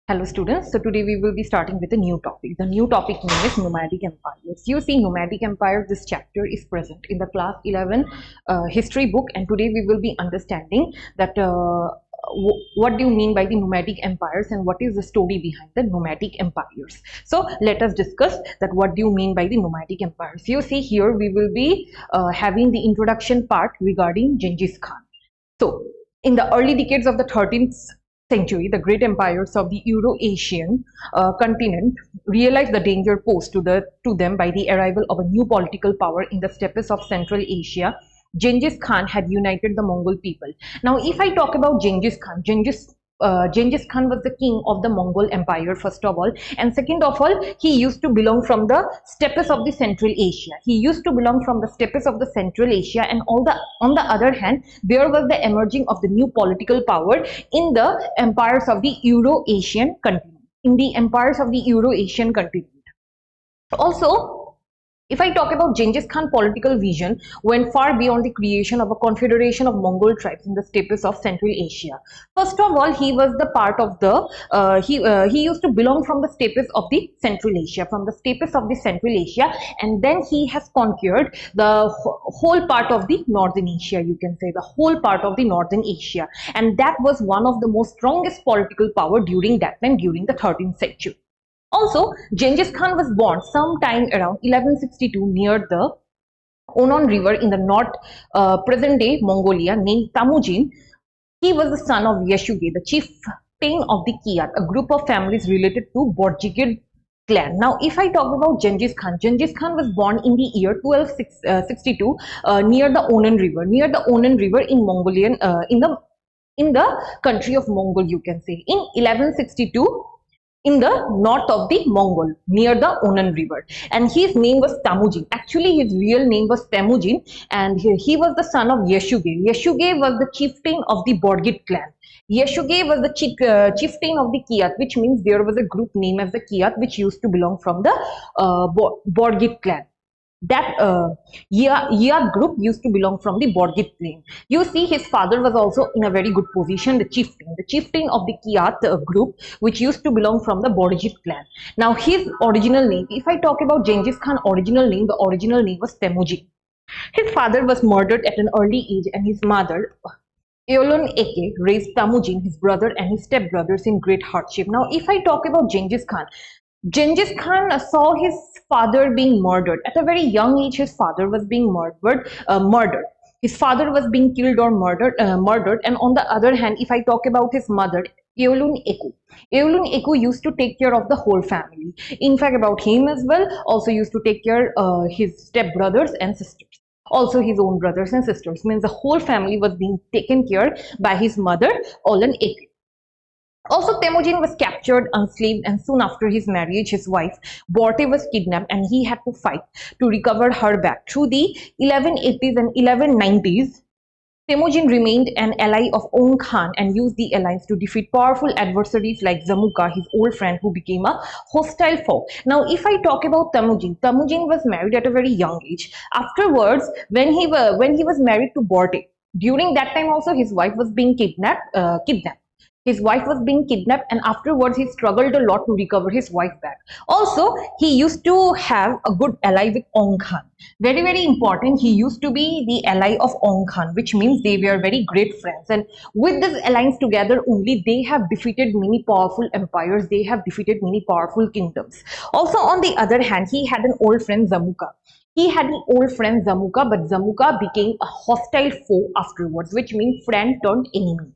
Hello students, so today we will be starting with a new topic. The new topic name is Nomadic Empires. You see Nomadic Empires, this chapter is present in the class 11 history book, and today we will be understanding that what do you mean by the nomadic empires and what is the story behind the nomadic empires. So let us discuss that what do you mean by the nomadic empires. You see here we will be having the introduction part regarding Genghis Khan. So in the early decades of the 13th century, the great empires of the Euro-Asian continent realized the danger posed to them by the arrival of a new political power in the steppes of Central Asia. Genghis Khan had united the Mongol people. Now, if I talk about Genghis Khan, Genghis Khan was the king of the Mongol Empire, first of all, and second of all, he used to belong from the steppes of the Central Asia. He used to belong from the steppes of the Central Asia, and on the other hand, there was the emerging of the new political power in the empires of the Euro-Asian continent. Also, if I talk about Genghis Khan's political vision, went far beyond the creation of a confederation of Mongol tribes in the steppes of Central Asia. First of all, he was the part of the he used to belong from the steppes of the Central Asia, and then he has conquered the whole part of the Northern Asia. You can say the whole part of the Northern Asia, and that was one of the most strongest political power during that time, during the 13th century. Also, Genghis Khan was born sometime around 1162 near the Onon River in the north, present-day Mongolia, named Temujin. He was the son of Yeshuge, the chieftain of the Kiat, a group of families related to Borjigid clan. Now, if I talk about Genghis Khan was born in the year 1262 near the Onon River in Mongolian, in the country of Mongol, you can say. In 1162. In the north of the Mongol, near the Onon River, and his name was Temujin. Actually, his real name was Temujin, and he was the son of Yeshuge. Yeshuge was the chieftain of the Borgid clan. Yeshuge was the chieftain of the Kiat, which means there was a group named as the Kiat, which used to belong from the Borgid clan. That Yat group used to belong from the Borgid clan. You see, his father was also in a very good position, the chieftain of the Kiat group, which used to belong from the Borgid clan. Now, his original name, if I talk about Genghis Khan's original name, the original name was Temujin. His father was murdered at an early age, and his mother, Eolon Eke, raised Temujin, his brother, and his stepbrothers in great hardship. Now, if I talk about Genghis Khan saw his father being murdered. At a very young age, his father was being murdered. His father was being killed or murdered. And on the other hand, if I talk about his mother, Eolun Eku used to take care of the whole family. In fact, about him as well, also used to take care his stepbrothers and sisters. Also his own brothers and sisters. Means the whole family was being taken care by his mother, Eolun Eku. Also, Temujin was captured, enslaved, and soon after his marriage, his wife, Borte, was kidnapped, and he had to fight to recover her back. Through the 1180s and 1190s, Temujin remained an ally of Ong Khan and used the alliance to defeat powerful adversaries like Zamuka, his old friend, who became a hostile foe. Now, if I talk about Temujin was married at a very young age. Afterwards, when he was married to Borte, during that time also his wife was being kidnapped. His wife was being kidnapped, and afterwards he struggled a lot to recover his wife back. Also, he used to have a good ally with Ong Khan. Very, very important. He used to be the ally of Ong Khan, which means they were very great friends. And with this alliance together only, they have defeated many powerful empires. They have defeated many powerful kingdoms. Also, on the other hand, he had an old friend, Zamuka. But Zamuka became a hostile foe afterwards, which means friend turned enemy.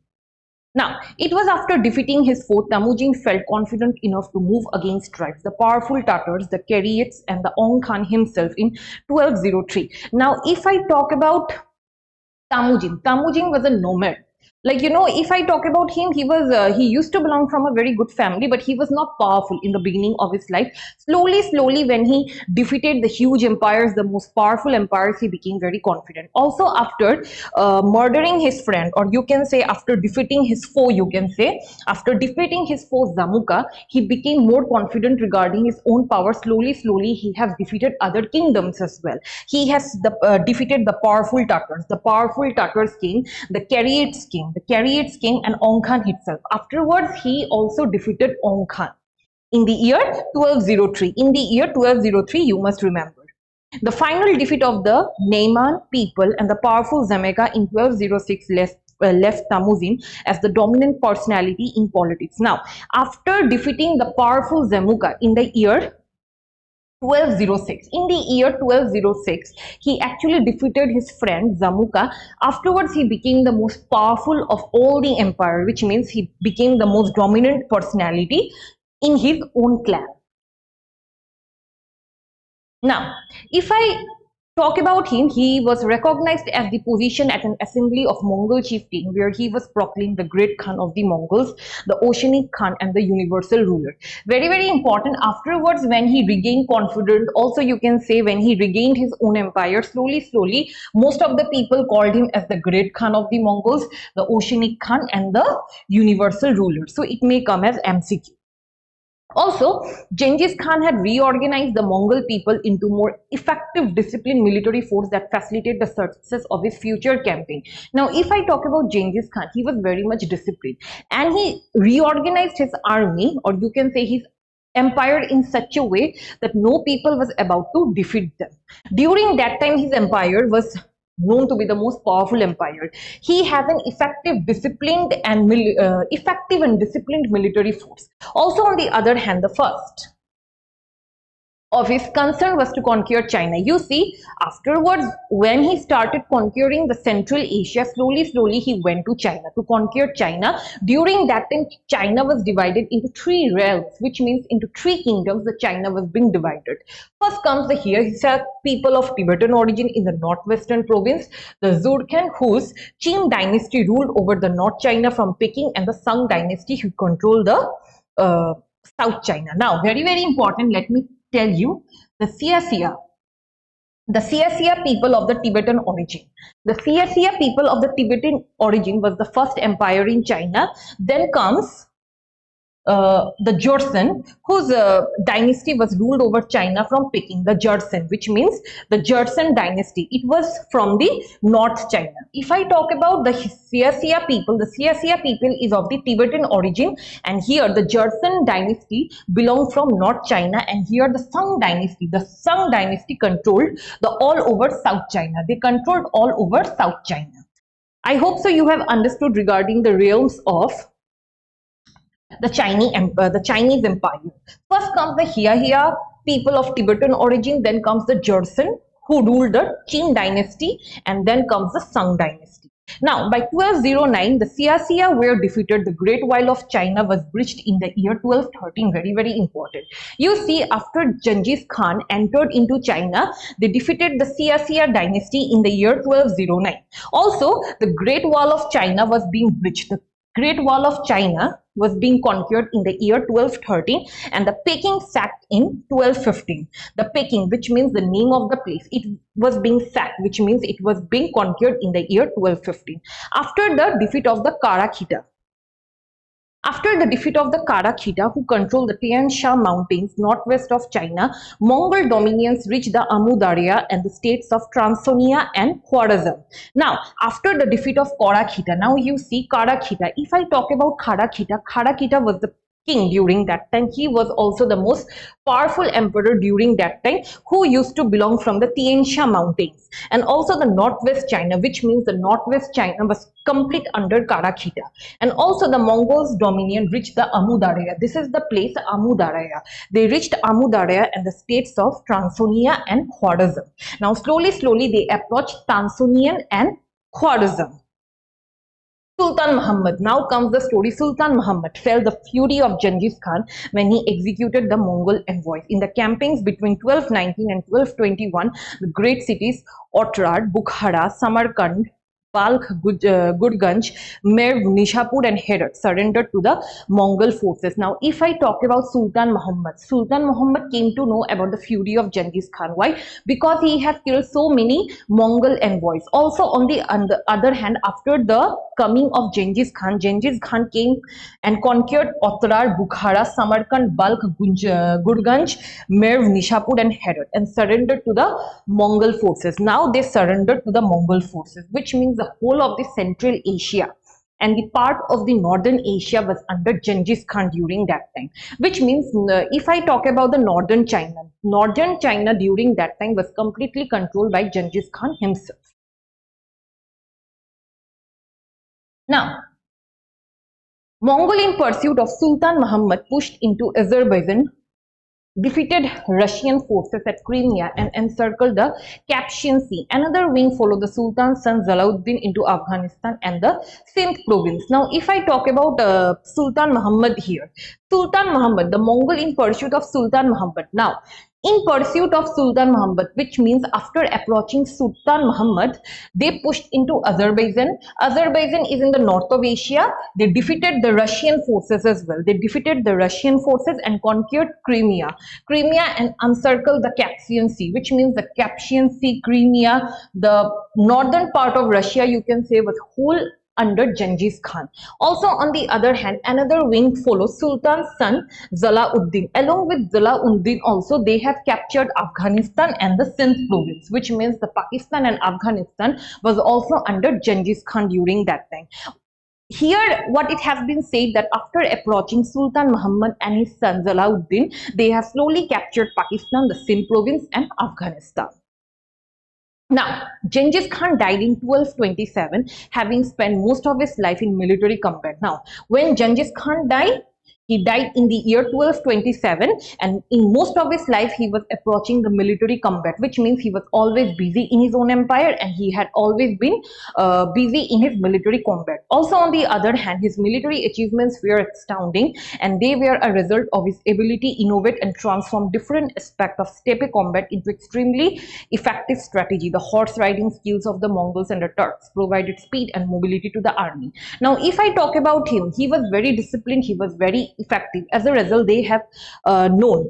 Now, it was after defeating his foe, Temujin felt confident enough to move against tribes, the powerful Tatars, the Karyites, and the Ong Khan himself in 1203. Now, if I talk about Temujin was a nomad. Like, you know, if I talk about him, he used to belong from a very good family, but he was not powerful in the beginning of his life. Slowly, when he defeated the huge empires, the most powerful empires, he became very confident. Also, after murdering his friend, or you can say after defeating his foe, Zamuka, he became more confident regarding his own power. Slowly, he has defeated other kingdoms as well. He has defeated the powerful Tatars. The powerful Tatars king, the Karyites king, came, the Karaites came, and Ong Khan himself. Afterwards, he also defeated Ong Khan in the year 1203. In the year 1203, you must remember. The final defeat of the Naiman people and the powerful Zameka in 1206 left Temujin as the dominant personality in politics. Now, after defeating the powerful Zamuka in the year 1206. In the year 1206, he actually defeated his friend Zamuka. Afterwards, he became the most powerful of all the empire, which means he became the most dominant personality in his own clan. Now, if I talk about him, he was recognized as the position at an assembly of Mongol chieftain where he was proclaimed the great Khan of the Mongols, the Oceanic Khan, and the universal ruler. Very, very important. Afterwards, when he regained confidence, also you can say when he regained his own empire, slowly, most of the people called him as the great Khan of the Mongols, the Oceanic Khan, and the universal ruler. So it may come as MCQ. Also, Genghis Khan had reorganized the Mongol people into more effective disciplined military force that facilitated the success of his future campaign. Now, if I talk about Genghis Khan, he was very much disciplined and he reorganized his army, or you can say his empire, in such a way that no people was about to defeat them. During that time, his empire was known to be the most powerful empire. He has an effective, disciplined and disciplined military force. Also, on the other hand, the first of his concern was to conquer China. You see, afterwards, when he started conquering the Central Asia, slowly he went to China to conquer China. During that time, China was divided into three realms, which means into three kingdoms. The China was being divided. First comes the Hirsa people of Tibetan origin in the northwestern province, the Zurkhan, whose Qing dynasty ruled over the North China from Peking, and the Sung dynasty who controlled the South China. Now, very, very important, let me tell you, the Xia people of the Tibetan origin. The Xia people of the Tibetan origin was the first empire in China. Then comes the Joseon, whose dynasty was ruled over China from Peking, the Joseon, which means the Joseon dynasty. It was from the North China. If I talk about the Xia people, the Xia people is of the Tibetan origin, and here the Joseon dynasty belonged from North China, and here the Sung dynasty controlled the all over South China. They controlled all over South China. I hope so you have understood regarding the realms of the Chinese empire. First comes the Hia people of Tibetan origin, then comes the Joseon, who ruled the Qing dynasty, and then comes the Sung dynasty. Now, by 1209, the Xia were defeated. The Great Wall of China was breached in the year 1213. Very, very important. You see, after Genghis Khan entered into China, they defeated the Xia dynasty in the year 1209. Also, the Great Wall of China was being breached. The Great Wall of China was being conquered in the year 1213, and the Peking sacked in 1215. The Peking, which means the name of the place, it was being sacked, which means it was being conquered in the year 1215. After the defeat of the Karakita, who controlled the Tian Shan Mountains northwest of China, Mongol dominions reached the Amu Darya and the states of Transonia and Khwarezm. Now, after the defeat of Karakita, now you see Karakita. If I talk about Karakita was the king during that time. He was also the most powerful emperor during that time, who used to belong from the Tian Shan Mountains and also the northwest China, which means the northwest China was complete under Karakita. And also the Mongols' dominion reached the Amu Darya. This is the place, Amu Darya. They reached Amu Darya and the states of Transonia and Khwarezm. Now slowly they approached Transonia and Khwarezm. Sultan Muhammad. Now comes the story. Sultan Muhammad felt the fury of Genghis Khan when he executed the Mongol envoys. In the campaigns between 1219 and 1221, the great cities Otrar, Bukhara, Samarkand, Balkh, Gurganj, Merv, Nishapur and Herat surrendered to the Mongol forces. Now, if I talk about Sultan Muhammad came to know about the fury of Genghis Khan. Why? Because he had killed so many Mongol envoys. Also, on the other hand, after the coming of Genghis Khan came and conquered Otrar, Bukhara, Samarkand, Balkh, Gurganj, Merv, Nishapur and Herat and surrendered to the Mongol forces. Now they surrendered to the Mongol forces, which means the whole of the Central Asia and the part of the northern Asia was under Genghis Khan during that time, which means if I talk about the northern China during that time was completely controlled by Genghis Khan himself. Now, Mongol in pursuit of Sultan Muhammad pushed into Azerbaijan, defeated Russian forces at Crimea and encircled the Caspian Sea. Another wing followed the Sultan's son Zalauddin into Afghanistan and the Sindh province. Now, if I talk about Sultan Muhammad here, Sultan Muhammad, the Mongol in pursuit of Sultan Muhammad. Now, in pursuit of Sultan Muhammad, which means after approaching Sultan Muhammad, they pushed into Azerbaijan. Azerbaijan is in the north of Asia. They defeated the Russian forces as well. They defeated the Russian forces and conquered Crimea. Crimea and encircled the Caspian Sea, which means the Caspian Sea, Crimea, the northern part of Russia, you can say, was whole under Genghis Khan. Also, on the other hand, another wing follows Sultan's son Zalauddin. Along with Zalauddin, also they have captured Afghanistan and the Sindh province, which means the Pakistan and Afghanistan was also under Genghis Khan during that time. Here, what it has been said that after approaching Sultan Muhammad and his son Zalauddin, they have slowly captured Pakistan, the Sindh province, and Afghanistan. Now, Genghis Khan died in 1227, having spent most of his life in military combat. Now, when Genghis Khan died, he died in the year 1227, and in most of his life he was approaching the military combat, which means he was always busy in his own empire and he had always been busy in his military combat. Also, on the other hand, his military achievements were astounding, and they were a result of his ability to innovate and transform different aspects of steppe combat into extremely effective strategy. The horse riding skills of the Mongols and the Turks provided speed and mobility to the army. Now, if I talk about him, he was very disciplined, he was very effective. As a result, they have known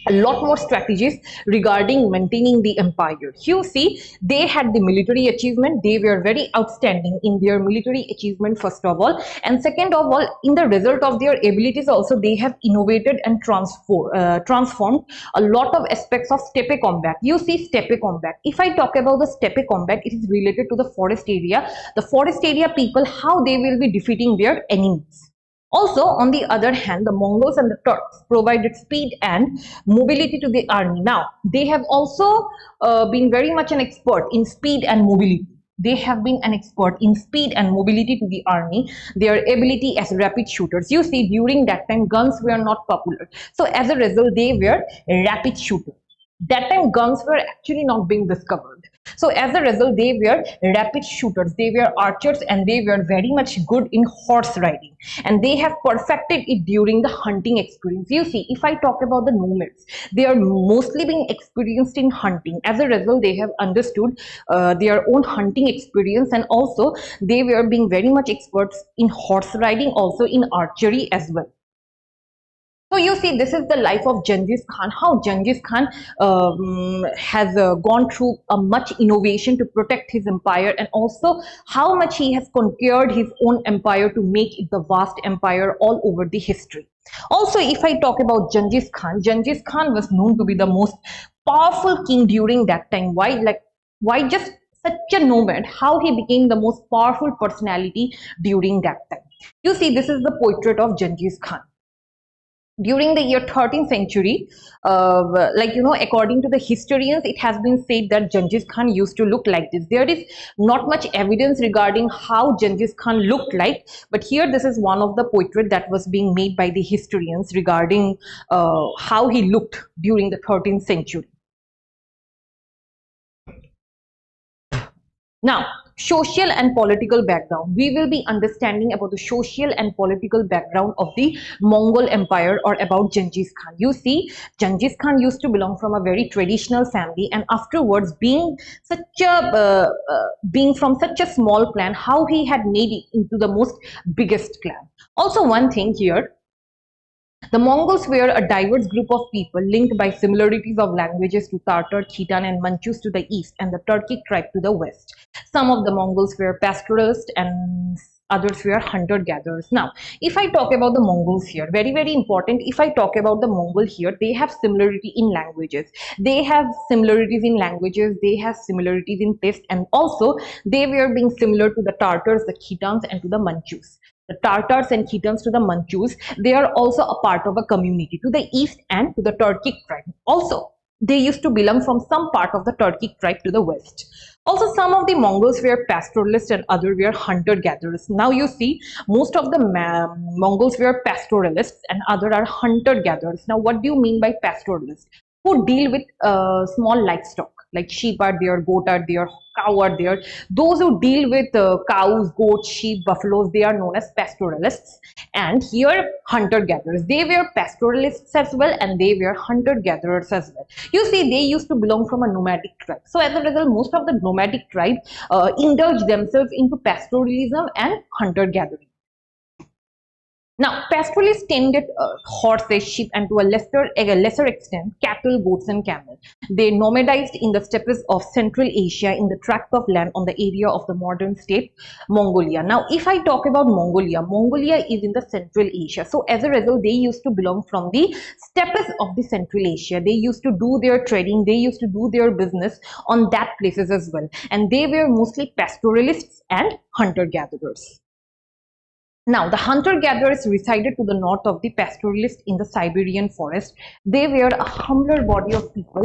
a lot more strategies regarding maintaining the empire. You see, they had the military achievement. They were very outstanding in their military achievement, first of all, and second of all, in the result of their abilities also, they have innovated and transformed a lot of aspects of steppe combat. You see, steppe combat, if I talk about the steppe combat, it is related to the forest area. The forest area people, how they will be defeating their enemies. Also, on the other hand, the Mongols and the Turks provided speed and mobility to the army. Now, they have also been very much an expert in speed and mobility. They have been an expert in speed and mobility to the army, their ability as rapid shooters. You see, during that time, guns were not popular. So, as a result, they were rapid shooters. That time, guns were actually not being discovered. So as a result, they were rapid shooters, they were archers, and they were very much good in horse riding, and they have perfected it during the hunting experience. You see, if I talk about the nomads, they are mostly being experienced in hunting. As a result, they have understood their own hunting experience, and also they were being very much experts in horse riding, also in archery as well. So you see, this is the life of Genghis Khan, how Genghis Khan has gone through a much innovation to protect his empire, and also how much he has conquered his own empire to make it the vast empire all over the history. Also, if I talk about Genghis Khan was known to be the most powerful king during that time. Why just such a nomad? How he became the most powerful personality during that time? You see, this is the portrait of Genghis Khan. During the year 13th century, according to the historians, it has been said that Genghis Khan used to look like this. There is not much evidence regarding how Genghis Khan looked like, but here this is one of the portrait that was being made by the historians regarding how he looked during the 13th century. Now, social and political background. We will be understanding about the social and political background of the Mongol Empire, or about Genghis Khan. You see, Genghis Khan used to belong from a very traditional family, and afterwards, being from such a small clan, how he had made it into the most biggest clan. Also, one thing here, the Mongols were a diverse group of people linked by similarities of languages to Tartar, Khitan, and Manchus to the east, and the Turkic tribe to the west. Some of the Mongols were pastoralists, and others were hunter-gatherers. Now, if I talk about the Mongols here, very, very important, if I talk about the Mongol here, they have similarity in languages. They have similarities in languages, they have similarities in taste, and also they were being similar to the Tartars, the Khitans, and to the Manchus. The Tartars and Khitans to the Manchus, they are also a part of a community to the east and to the Turkic tribe. Also, they used to belong from some part of the Turkic tribe to the west. Also, some of the Mongols were pastoralists and others were hunter-gatherers. Now you see, most of the Mongols were pastoralists and others are hunter-gatherers. Now, what do you mean by pastoralists? Who deal with small livestock like sheep are there, goat are there, cow are there. Those who deal with cows, goats, sheep, buffaloes, they are known as pastoralists. And here, hunter-gatherers. They were pastoralists as well and they were hunter-gatherers as well. You see, they used to belong from a nomadic tribe. So as a result, most of the nomadic tribe indulge themselves into pastoralism and hunter-gathering. Now, pastoralists tended horses, sheep, and to a lesser extent, cattle, goats, and camels. They nomadized in the steppes of Central Asia in the tract of land on the area of the modern state Mongolia. Now, if I talk about Mongolia, Mongolia is in the Central Asia. So, as a result, they used to belong from the steppes of the Central Asia. They used to do their trading, they used to do their business on that places as well. And they were mostly pastoralists and hunter-gatherers. Now, the hunter-gatherers resided to the north of the pastoralists in the Siberian forest. They were a humbler body of people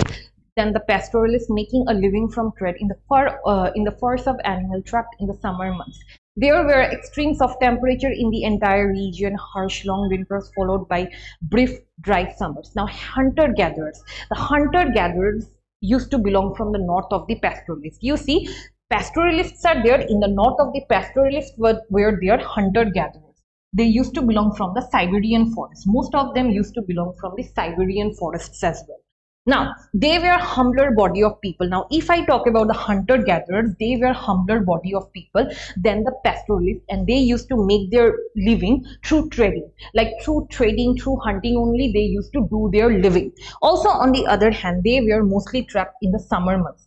than the pastoralists, making a living from trade in the furs of animal trapped in the summer months. There were extremes of temperature in the entire region, harsh long winters followed by brief dry summers. Now, hunter-gatherers. The hunter-gatherers used to belong from the north of the pastoralists. You see, pastoralists are there in the north of the pastoralists were there hunter-gatherers. They used to belong from the Siberian forest. Most of them used to belong from the Siberian forests as well. Now, they were humbler body of people. Now, if I talk about the hunter-gatherers, they were humbler body of people than the pastoralists, and they used to make their living through trading. Like through trading, through hunting only, they used to do their living. Also, on the other hand, they were mostly trapped in the summer months.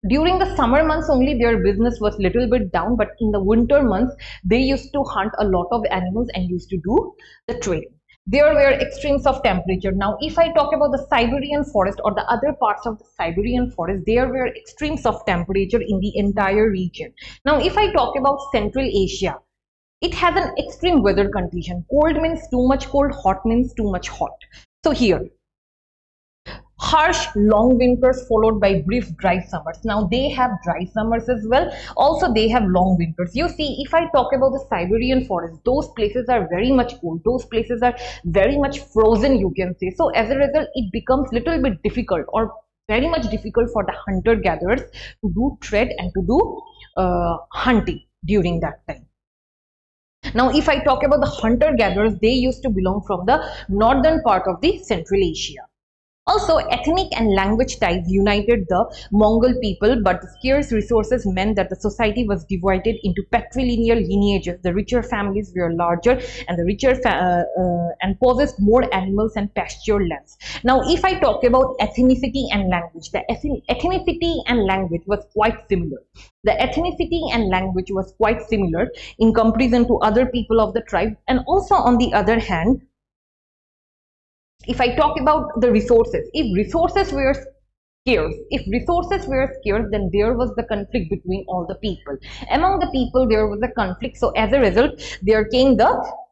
During the summer months only, their business was little bit down, but in the winter months, they used to hunt a lot of animals and used to do the trading. There were extremes of temperature. Now, if I talk about the Siberian forest or the other parts of the Siberian forest, there were extremes of temperature in the entire region. Now, if I talk about Central Asia, it has an extreme weather condition. Cold means too much cold, hot means too much hot. So here, harsh long winters followed by brief dry summers. Now they have dry summers as well. Also they have long winters. You see, if I talk about the Siberian forest, those places are very much cold. Those places are very much frozen, you can say. So as a result, it becomes little bit difficult or very much difficult for the hunter-gatherers to do trade and to do hunting during that time. Now, if I talk about the hunter-gatherers, they used to belong from the northern part of the Central Asia. Also, ethnic and language ties united the Mongol people, but the scarce resources meant that the society was divided into patrilineal lineages. The richer families were larger and the richer and possessed more animals and pasture lands. Now, if I talk about ethnicity and language, the ethnicity and language was quite similar. The ethnicity and language was quite similar in comparison to other people of the tribe, and also on the other hand, if I talk about the resources, if resources were scarce, then there was the conflict between all the people. Among the people, there was a conflict. So as a result, there came the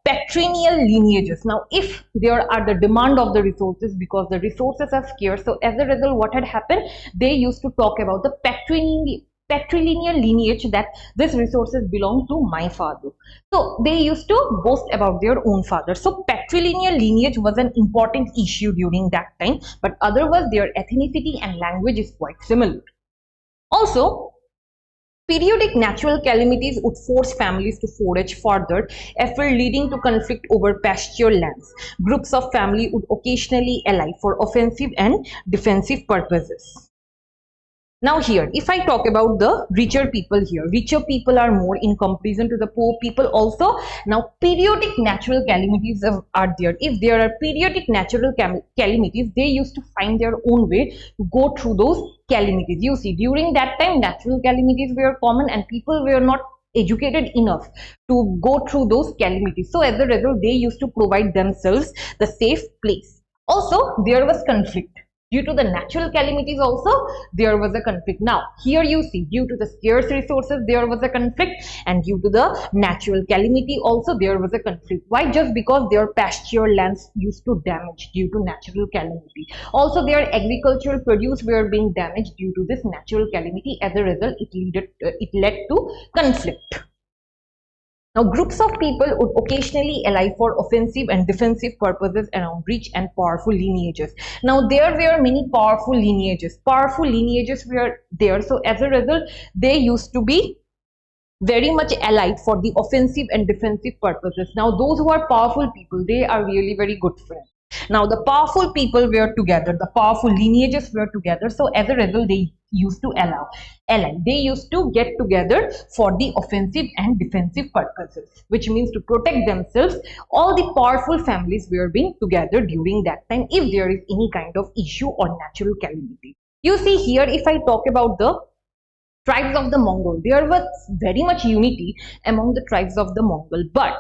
patrilineal lineages. Now, if there are the demand of the resources because the resources are scarce, so as a result, what had happened? They used to talk about the patrilineal lineage, that this resources belong to my father. So they used to boast about their own father. So patrilineal lineage was an important issue during that time, but otherwise their ethnicity and language is quite similar. Also, periodic natural calamities would force families to forage further, effort leading to conflict over pasture lands. Groups of families would occasionally ally for offensive and defensive purposes. Now here, if I talk about the richer people here, richer people are more in comparison to the poor people also. Now, periodic natural calamities are there. If there are periodic natural calamities, they used to find their own way to go through those calamities. You see, during that time, natural calamities were common and people were not educated enough to go through those calamities. So as a result, they used to provide themselves the safe place. Also, there was conflict. Due to the natural calamities also, there was a conflict. Now, here you see, due to the scarce resources, there was a conflict, and due to the natural calamity also, there was a conflict. Why? Just because their pasture lands used to damage due to natural calamity. Also, their agricultural produce were being damaged due to this natural calamity. As a result, it led to conflict. Now, groups of people would occasionally ally for offensive and defensive purposes around rich and powerful lineages. Now, there were many powerful lineages. Powerful lineages were there. So, as a result, they used to be very much allied for the offensive and defensive purposes. Now, those who are powerful people, they are really very good friends. Now, the powerful people were together, the powerful lineages were together. So, as a result, they used to ally. They used to get together for the offensive and defensive purposes, which means to protect themselves. All the powerful families were being together during that time if there is any kind of issue or natural calamity. You see here, if I talk about the tribes of the Mongol, there was very much unity among the tribes of the Mongol, but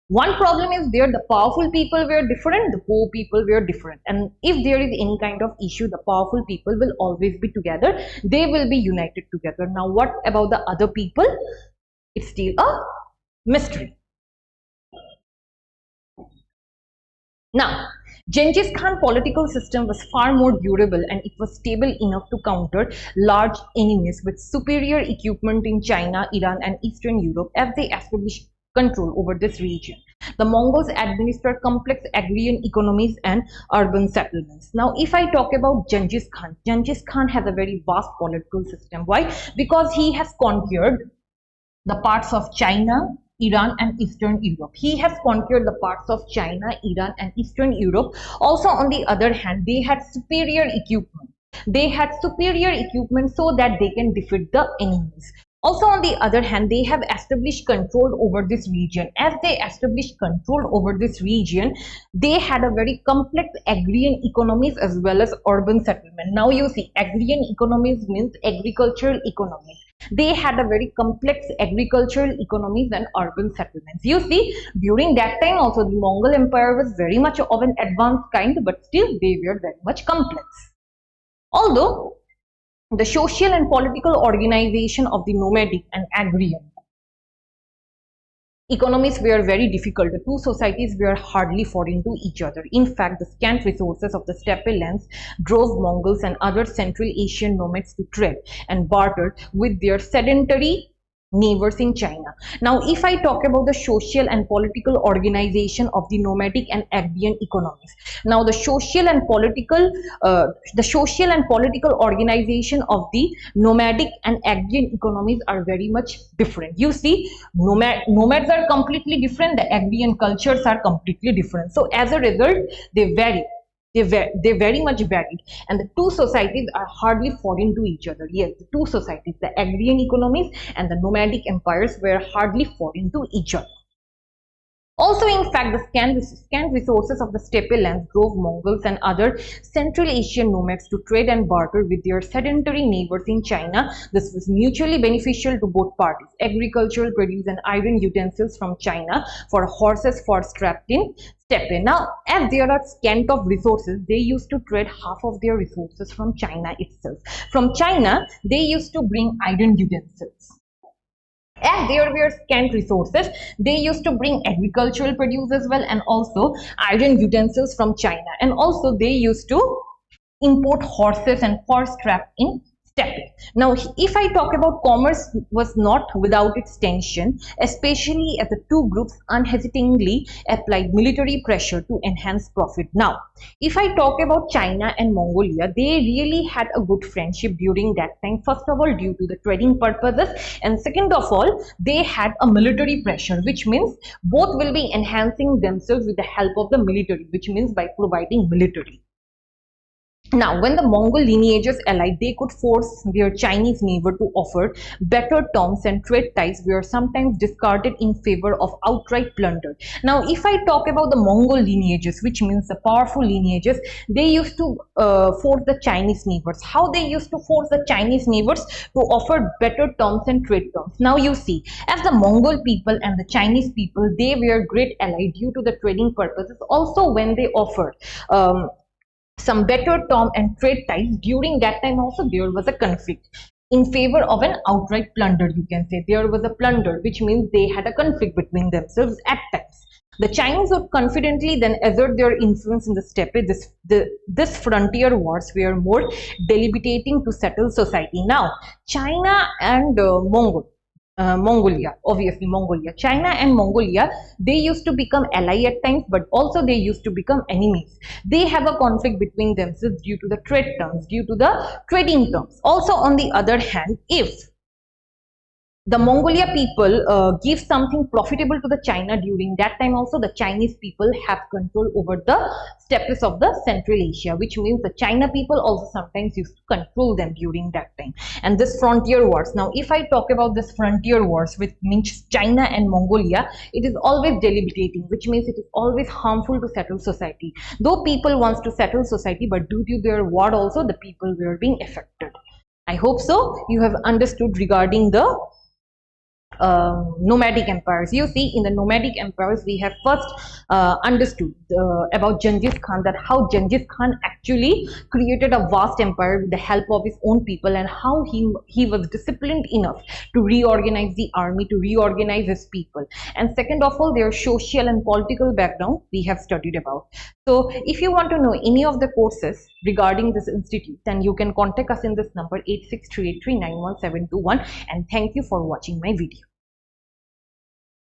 one problem is there, the powerful people were different, the poor people were different, and if there is any kind of issue, the powerful people will always be together, they will be united together. Now, what about the other people? It's still a mystery. Now, Genghis Khan political system was far more durable, and it was stable enough to counter large enemies with superior equipment in China, Iran and Eastern Europe as they established control over this region. The Mongols administered complex agrarian economies and urban settlements. Now, if I talk about Genghis Khan has a very vast political system. Why? Because he has conquered the parts of China, Iran and Eastern Europe. He has conquered the parts of China, Iran and Eastern Europe. Also, on the other hand, they had superior equipment. They had superior equipment so that they can defeat the enemies. Also, on the other hand, they have established control over this region. As they established control over this region, they had a very complex agrarian economies as well as urban settlement. Now you see, agrarian economies means agricultural economies. They had a very complex agricultural economies and urban settlements. You see, during that time also the Mongol Empire was very much of an advanced kind, but still they were very much complex. Although the social and political organization of the nomadic and agrarian economies were very difficult. The two societies were hardly foreign to each other. In fact, the scant resources of the steppe lands drove Mongols and other Central Asian nomads to trade and barter with their sedentary neighbors in China. Now, if I talk about the social and political organization of the nomadic and agrarian economies, now the social and political organization of the nomadic and agrarian economies are very much different. You see, nomads are completely different, the agrarian cultures are completely different. So as a result, they vary. They very much varied, and the two societies are hardly foreign to each other. Yes, the two societies, the agrarian economies and the nomadic empires, were hardly foreign to each other. Also, in fact, the scant resources of the steppe lands drove Mongols and other Central Asian nomads to trade and barter with their sedentary neighbors in China. This was mutually beneficial to both parties. Agricultural produce and iron utensils from China for horses for strapped in steppe. Now, as there are scant of resources, they used to trade half of their resources from China itself. From China, they used to bring iron utensils. As there were scant resources, they used to bring agricultural produce as well, and also iron utensils from China, and also they used to import horses and horse trapped in steppe. Now, if I talk about commerce was not without its tension, especially as the two groups unhesitatingly applied military pressure to enhance profit. Now, if I talk about China and Mongolia, they really had a good friendship during that time. First of all, due to the trading purposes, and second of all, they had a military pressure, which means both will be enhancing themselves with the help of the military, which means by providing military. Now, when the Mongol lineages allied, they could force their Chinese neighbor to offer better terms, and trade ties were sometimes discarded in favor of outright plunder. Now, if I talk about the Mongol lineages, which means the powerful lineages, they used to force the Chinese neighbors. How they used to force the Chinese neighbors to offer better terms and trade terms. Now, you see, as the Mongol people and the Chinese people, they were great allies due to the trading purposes. Also, when they offered some better term and trade ties, during that time also there was a conflict in favor of an outright plunder. You can say there was a plunder, which means they had a conflict between themselves at times. The Chinese would confidently then assert their influence in the steppe. This frontier wars were more deliberating to settle society. Now, China and Mongolia, obviously Mongolia, China and Mongolia, they used to become ally at times, but also they used to become enemies. They have a conflict between themselves due to the trade terms, due to the trading terms. Also, on the other hand, if the Mongolia people give something profitable to the China, during that time also the Chinese people have control over the steppes of the Central Asia, which means the China people also sometimes used to control them during that time. And this frontier wars, now if I talk about this frontier wars, which means China and Mongolia, it is always deliberating, which means it is always harmful to settle society. Though people wants to settle society, but due to their war also the people were being affected. I hope so you have understood regarding the nomadic empires. You see, in the nomadic empires, we have first understood about Genghis Khan, that how Genghis Khan actually created a vast empire with the help of his own people, and how he was disciplined enough to reorganize the army, to reorganize his people. And second of all, their social and political background we have studied about. So if you want to know any of the courses regarding this institute, then you can contact us in this number 8638391721, and thank you for watching my video.